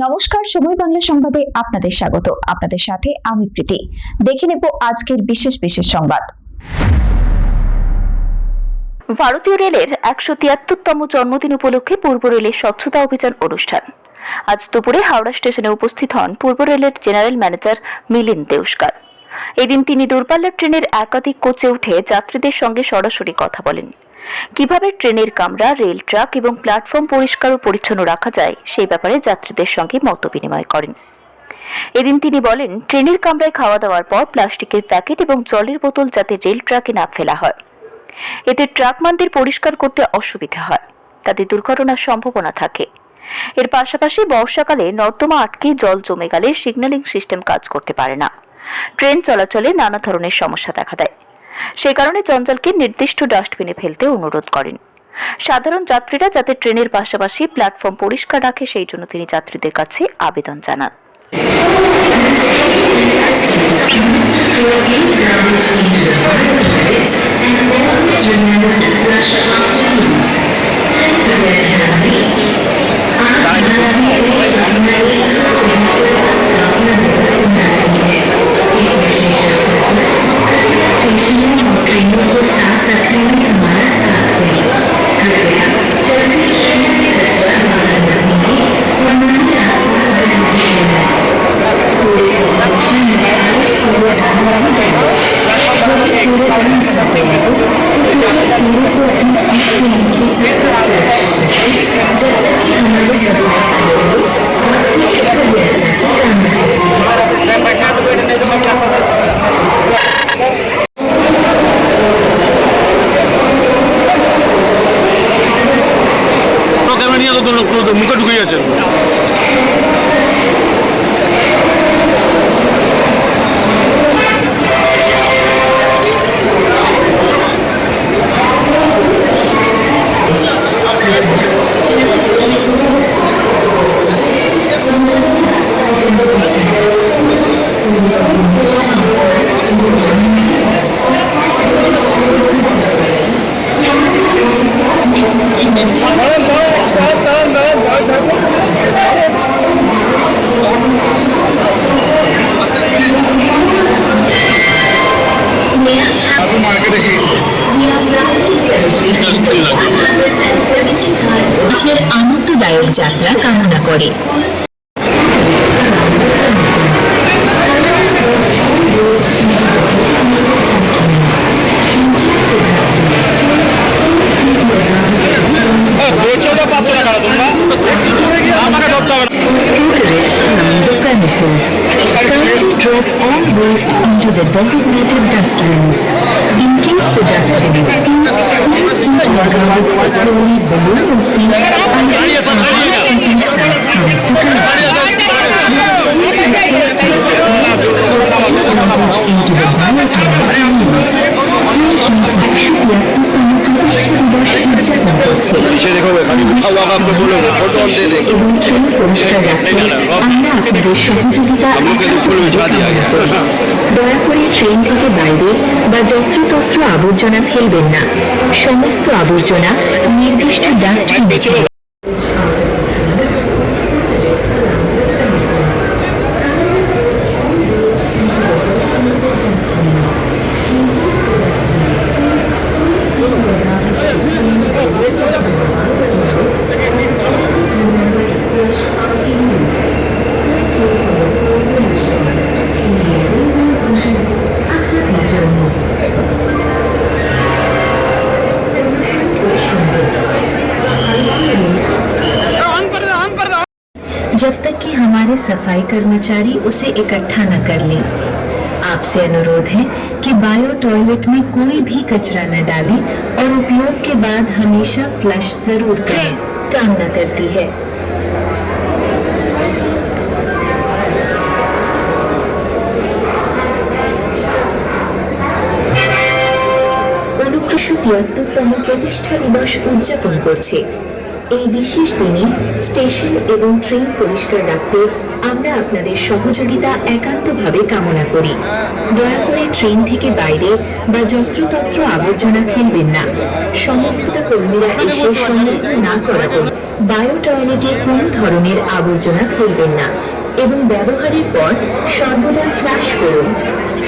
নমস্কার, সময় বাংলা সংবাদে আপনাদের স্বাগত। আপনাদের সাথে আমি প্রীতি। দেখে নেব আজকের বিশেষ সংবাদ। ভারতীয় রেলের 173তম জন্মদিন উপলক্ষে পূর্ব রেলের স্বচ্ছতা অভিযান অনুষ্ঠান। আজ দুপুরে হাওড়া স্টেশনে উপস্থিত হন পূর্ব রেলের জেনারেল ম্যানেজার মিলিন্দ দেউস্কার। এদিন তিনি দূরপাল্লার ট্রেনের একাধিক কোচে উঠে যাত্রীদের সঙ্গে সরাসরি কথা বলেন। কিভাবে ট্রেনের কামরা, রেল ট্র্যাক এবং প্ল্যাটফর্ম পরিষ্কার ও পরিচ্ছন্ন রাখা যায় সেই ব্যাপারে যাত্রীদের সঙ্গে মত বিনিময় করেন। এদিন তিনি বলেন, ট্রেনের কামরায় খাওয়া দাওয়ার পর প্লাস্টিকের প্যাকেট এবং জলের বোতল যাতে রেল ট্র্যাকে না ফেলা হয়। এতে ট্রাকমানদের পরিষ্কার করতে অসুবিধা হয়, তাতে দুর্ঘটনার সম্ভাবনা থাকে। এর পাশাপাশি বর্ষাকালে নর্দমা আটকে জল জমে গেলে সিগন্যালিং সিস্টেম কাজ করতে পারে না। ট্রেন চলাচলে নানা ধরনের সমস্যা দেখা দেয়। সে কারণে জঞ্জালকে নির্দিষ্ট ডাস্টবিনে ফেলতে অনুরোধ করেন। সাধারণ যাত্রীরা যাতে ট্রেনের পাশাপাশি প্ল্যাটফর্ম পরিষ্কার রাখে সেই জন্য তিনি যাত্রীদের কাছে আবেদন জানান। মুখে ঢুকে যাচ্ছেন। আনন্দদায়ক যাত্রা কামনা করে। Drop all waste into the designated dustbins. In case the dustbin is full, please keep your guards securely below your seat until our second staff comes to collect. Luggage into the biotoilet use. এবং train পরিষ্কার রাখতে আমরা আপনাদের সহযোগিতা দয়া করে train থেকে বাইরে বা যত্রতত্র আবর্জনা ফেলবেন না। সমস্ত আবর্জনা নির্দিষ্ট ডাস্টবিনে ফেলুন। जब तक कि हमारे सफाई कर्मचारी उसे इकट्ठा न कर लें। आपसे अनुरोध है कि बायो टॉयलेट में कोई भी कचरा न डालें और उपयोग के बाद हमेशा फ्लश जरूर करें। कामना करती है। অনুকৃষ্ট ৭৩তম প্রতিষ্ঠা দিবস উদযাপন করছে। এই বিশেষ দিনে স্টেশন এবং ট্রেন পরিষ্কার রাখতে আমরা আপনাদের সহযোগিতা একান্তভাবে কামনা করি। দয়া করে ট্রেন থেকে বাইরে বা যত্রতত্র আবর্জনা ফেলবেন না। সমস্ত কর্মীরা এসে সংগ্রহ না করা পর্যন্ত বায়ো টয়লেটে কোনো ধরনের আবর্জনা ফেলবেন না এবং ব্যবহারের পর সর্বদা ফ্লাশ করুন।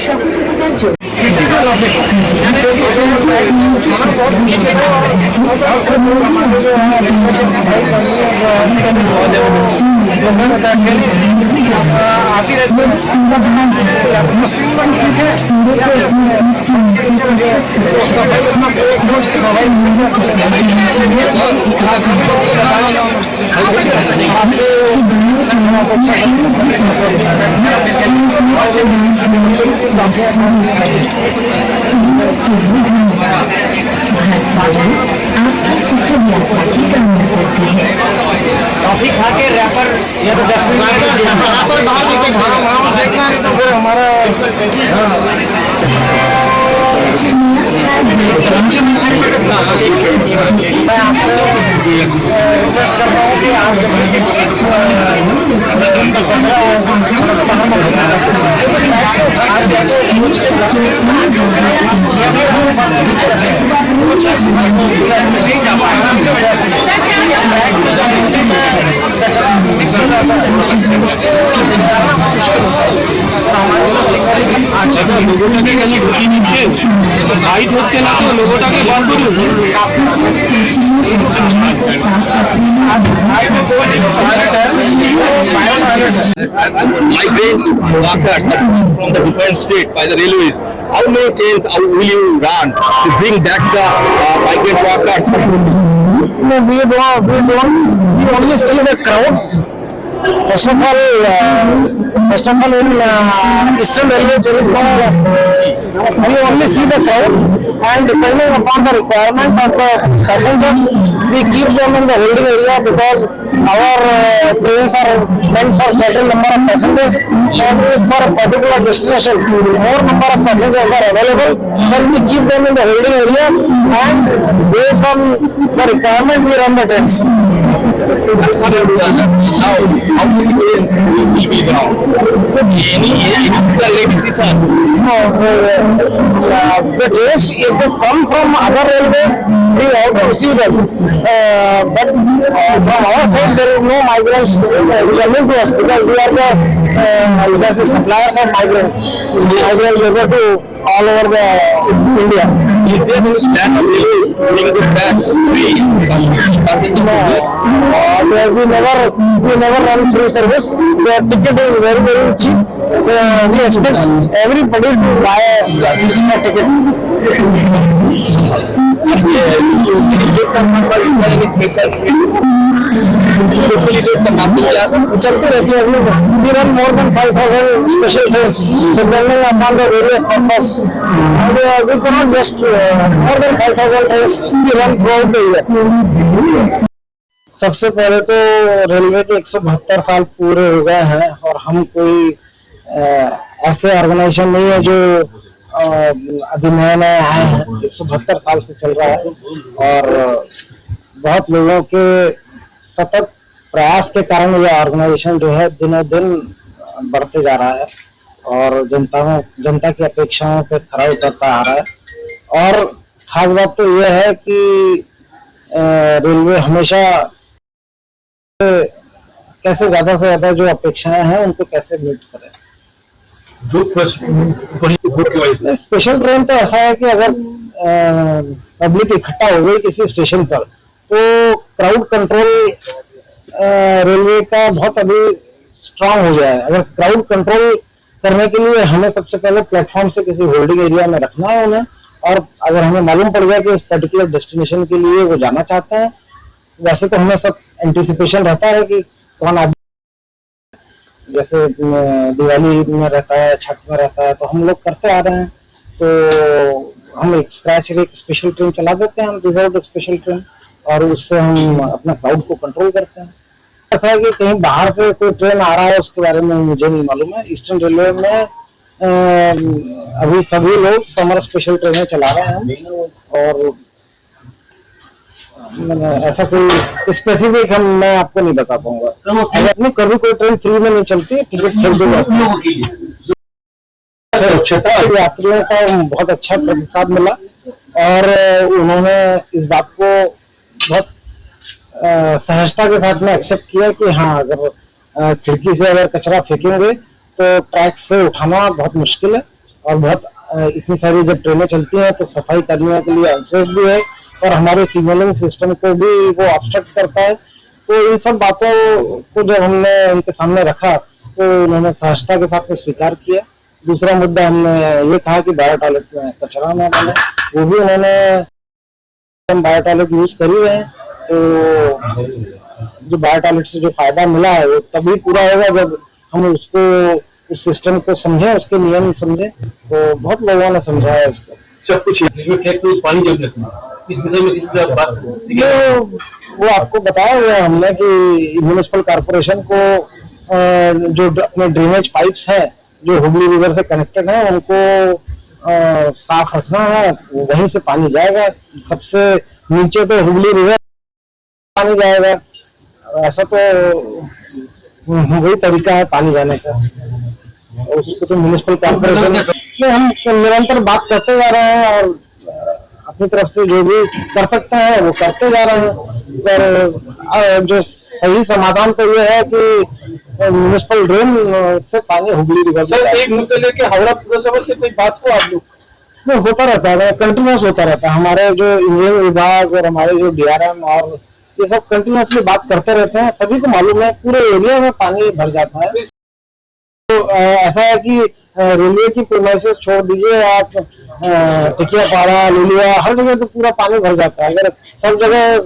সহযোগিতার জন্য आपकी सुखद यात्रा की कामना करती है। कॉफी खा के रैपर या तो 10 मिनट रैपर बाहर लेके देखना नहीं तो फिर हमारा मैं आपसे रिक्वेस्ट कर रहा हूँ कि आप जब कचरा আচ্ছা লোগোটাকে কেন ঢুকিয়ে নিচ্ছে সাইড হচ্ছে না তো লোগোটাকে বার করুন migrants workers from the different state by the railways. How many trains will you run to bring back the migrant workers? No, we only see the crowd. First of all, in Eastern Railway there is no. We only see the crowd, and depending upon the requirement of the passengers, we keep them in the holding area because our trains are meant for certain number of passengers, and if for a particular destination more number of passengers are available, then we keep them in the holding area, and based on the requirement we run the trains. That's what I do. Now, how many trains will be around? Any legacy, sir? No, the trains, if they come from other railways, we have to receive them. But from our side, there is no migrants coming to us because we are the suppliers of migrant labor to all over the India. Is there any plan of railways to bring it back free passengers? We never run free service. The ticket is very cheap. We expect everybody to buy a ticket. Any special facilitate the passengers? चलती रहती है we run more than 5,000 special trains depending upon the various purpose, and we cannot just more than 5,000 trains we run throughout the year. सबसे पहले तो railway के 172 साल पूरे हो गए हैं और हम कोई ऐसे ऑर्गेनाइजेशन नहीं है जो अभी नए नए आए हैं। 172 साल से चल रहा है और बहुत लोगों के सतत प्रयास के कारण यह ऑर्गेनाइजेशन जो है दिनों दिन बढ़ते जा रहा है और जनता की अपेक्षाओं पे खरा उतरता आ रहा है। और खास बात तो यह है कि रेलवे हमेशा कैसे ज्यादा से ज्यादा जो अपेक्षाएं हैं उनको कैसे मीट करें। स्पेशल ट्रेन तो ऐसा है कि अगर पब्लिक इकट्ठा हो गई किसी स्टेशन पर तो क्राउड कंट्रोल रेलवे का बहुत अभी स्ट्रांग हो गया है। अगर क्राउड कंट्रोल करने के लिए हमें सबसे पहले प्लेटफॉर्म से किसी होल्डिंग एरिया में रखना है उन्हें, और अगर हमें मालूम पड़ गया कि इस पर्टिकुलर डेस्टिनेशन के लिए वो जाना चाहते हैं, वैसे तो हमें सब एंटिसिपेशन रहता है कि कौन आदमी, जैसे दिवाली में रहता है, छठ में रहता है, तो हम लोग करते आ रहे हैं। तो हम एक स्क्रैच रेट स्पेशल ट्रेन चला देते हैं, हम रिजर्व स्पेशल ट्रेन, और उससे हम अपना क्राउड को कंट्रोल करते हैं। ऐसा है कि कहीं बाहर से कोई ट्रेन आ रहा है उसके बारे में मुझे नहीं मालूम है। ईस्टर्न रेलवे में अभी सभी लोग समर स्पेशल ट्रेनें चला रहे हैं और ऐसा कोई स्पेसिफिक हम मैं आपको नहीं बता पाऊंगा। अगर नहीं कभी कोई ट्रेन फ्री में नहीं चलती, टिकट खरीदे जाते हैं। स्वच्छता यात्रियों का बहुत अच्छा प्रतिसाद मिला और उन्होंने इस बात को बहुत सहजता के साथ में एक्सेप्ट किया कि हाँ, अगर खिड़की से अगर कचरा फेंकेंगे तो ट्रैक से उठाना बहुत मुश्किल है और बहुत इतनी सारी जब ट्रेनें चलती हैं तो सफाई कर्मियों के लिए अनसेफ भी है और हमारे सिग्नलिंग सिस्टम को भी वो ऑब्स्ट्रक्ट करता है। तो इन सब बातों को जब हमने उनके सामने रखा तो उन्होंने सहजता के साथ में स्वीकार किया। दूसरा मुद्दा हमने ये कहा कि बायो टॉयलेट में कचरा न डालें, वो भी उन्होंने, हम बायो टॉयलेट यूज कर ही रहे हैं। तो जो बायो टॉयलेट से जो फायदा मिला है वो तभी पूरा होगा जब हम उसको, उस सिस्टम को समझे, उसके नियम समझे। तो बहुत लोगों ने समझा है इसको। सब कुछ पानी जब इस विषय में किसी बात तो वो आपको बताया हुआ है हमने कि म्युनिसिपल कॉर्पोरेशन को जो अपने ड्रेनेज पाइप्स है जो हुगली रिवर से कनेक्टेड है उनको साफ रखना है, वहीं से पानी जाएगा। सबसे नीचे तो हुगली रिवर पानी जाएगा, ऐसा तो वही तरीका है पानी जाने का। उसको तो म्युनिसिपल कॉर्पोरेशन में हम निरंतर बात करते जा रहे हैं और अपनी तरफ से जो भी कर सकते हैं वो करते जा रहे हैं। पर जो सही समाधान तो ये है कि म्युनिसिपल ड्रेन से पानी हुगली रिवर से। एक मुद्दे लेके हावड़ा पुरसभा से कोई बात को आप लोग नहीं, होता रहता है, कंटिन्यूस होता रहता है। हमारे जो इंजीनियरिंग विभाग और हमारे जो डीआरएम और ये सब कंटिन्यूसली बात करते रहते हैं। सभी को मालूम है पूरे एरिया में पानी भर जाता है। तो ऐसा है कि रेलवे की प्रीमाइसेस छोड़ दीजिए आप, टिकियापाड़ा, लुलिया, हर जगह तो पूरा पानी भर जाता है। अगर सब जगह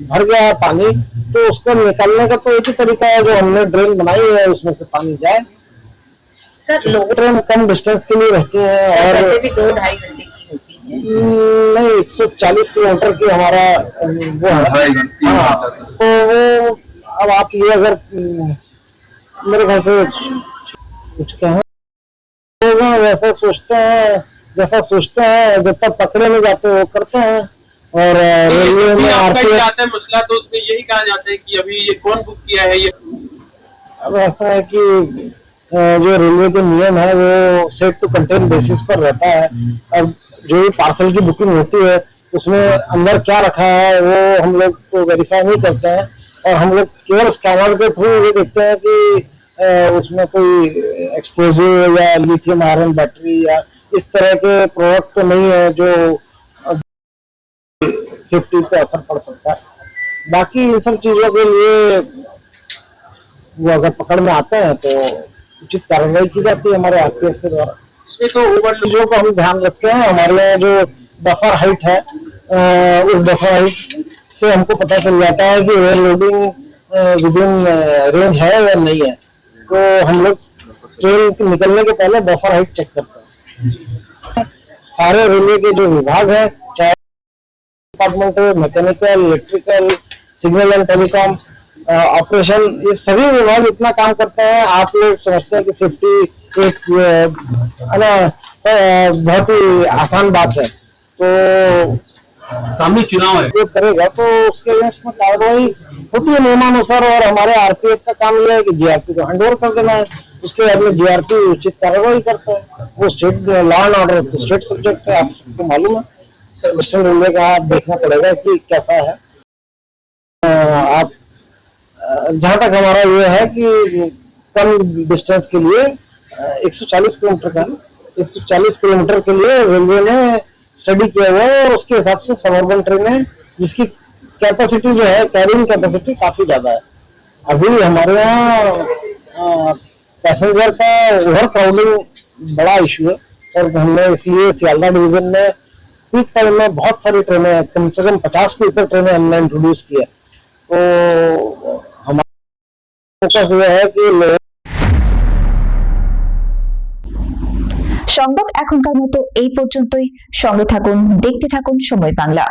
भर गया है पानी तो उसको निकालने का तो एक ही तरीका है, जो हमने ड्रेन बनाई है उसमें से पानी जाए। सर लोग ट्रेन कम डिस्टेंस के लिए रहती है और 2-2.5 घंटे की होती है। नहीं, 140 किलोमीटर की हमारा वो है। हाँ, तो वो अब आप ये अगर मेरे घर से कुछ कहें लोग वैसा सोचते हैं, जैसा सोचते हैं, जब तक पकड़े नहीं जाते वो करते हैं। और रेलवे में आरपीएफ मसला तो उसमें यही कहा जाता है कि अभी ये कौन बुक किया है ये। अब ऐसा है कि जो रेलवे के नियम है वो सेट टू कंटेन बेसिस पर रहता है। अब जो भी पार्सल की बुकिंग होती है उसमें अंदर क्या रखा है वो हम लोग तो वेरीफाई नहीं करते हैं और हम लोग केवल स्कैनर के थ्रू ये देखते हैं कि उसमें कोई एक्सप्लोजिव या लिथियम आयरन बैटरी या इस तरह के प्रोडक्ट तो नहीं है जो सेफ्टी पे असर पड़ सकता है। बाकी इन सब चीजों के लिए वो अगर पकड़ में आते हैं तो उचित कार्रवाई की जाती है हमारे आरपीएफ के द्वारा। इसमें तो ओवर चीजों को हम ध्यान रखते हैं। हमारे यहाँ जो बफर हाइट है उस बफर हाइट से हमको पता चल जाता है कि ओवरलोडिंग विदिन रेंज है या नहीं है। तो हम लोग ट्रेन निकलने के पहले बफर हाइट चेक करते हैं। सारे रेलवे के जो विभाग है, चाहे डिपार्टमेंट हो, mechanical, electrical, signal and telecom, operation, ये सभी विभाग इतना काम करते हैं। आप लोग समझते हैं कि सेफ्टी एक बहुत ही आसान बात है। तो सामने चुनाव है, जो करेगा तो उसके अगेंस्ट में कार्रवाई होती है नियमानुसार। और हमारे आरपीएफ का काम यह है कि जीआरपी को हैंड ओवर कर देना है, उसके बाद में जीआरपी उचित कार्रवाई करता है। वो स्टेट लॉ एंड ऑर्डर तो स्टेट सब्जेक्ट है, आपको मालूम है। वेस्टर्न रेलवे का आप देखना पड़ेगा कि कैसा है। आप जहां तक हमारा ये है कि कम डिस्टेंस के लिए 140 किलोमीटर का 140 किलोमीटर के लिए रेलवे ने स्टडी किया हुआ है और उसके हिसाब से सबअर्बन ट्रेनें जिसकी कैपेसिटी जो है, कैरिंग कैपेसिटी काफी ज्यादा है। अभी हमारे यहाँ पैसेंजर का ओवर क्राउडिंग बड़ा इशू है और हमने इसलिए सियालदह डिवीजन में पीक टाइम में बहुत सारी ट्रेनें, कम से कम 50 के ऊपर ट्रेनें हमने इंट्रोड्यूस किया। तो हमारा फोकस ये है कि সংবাদ এখনকার মতো এই পর্যন্তই। সঙ্গে থাকুন, দেখতে থাকুন সময় বাংলা।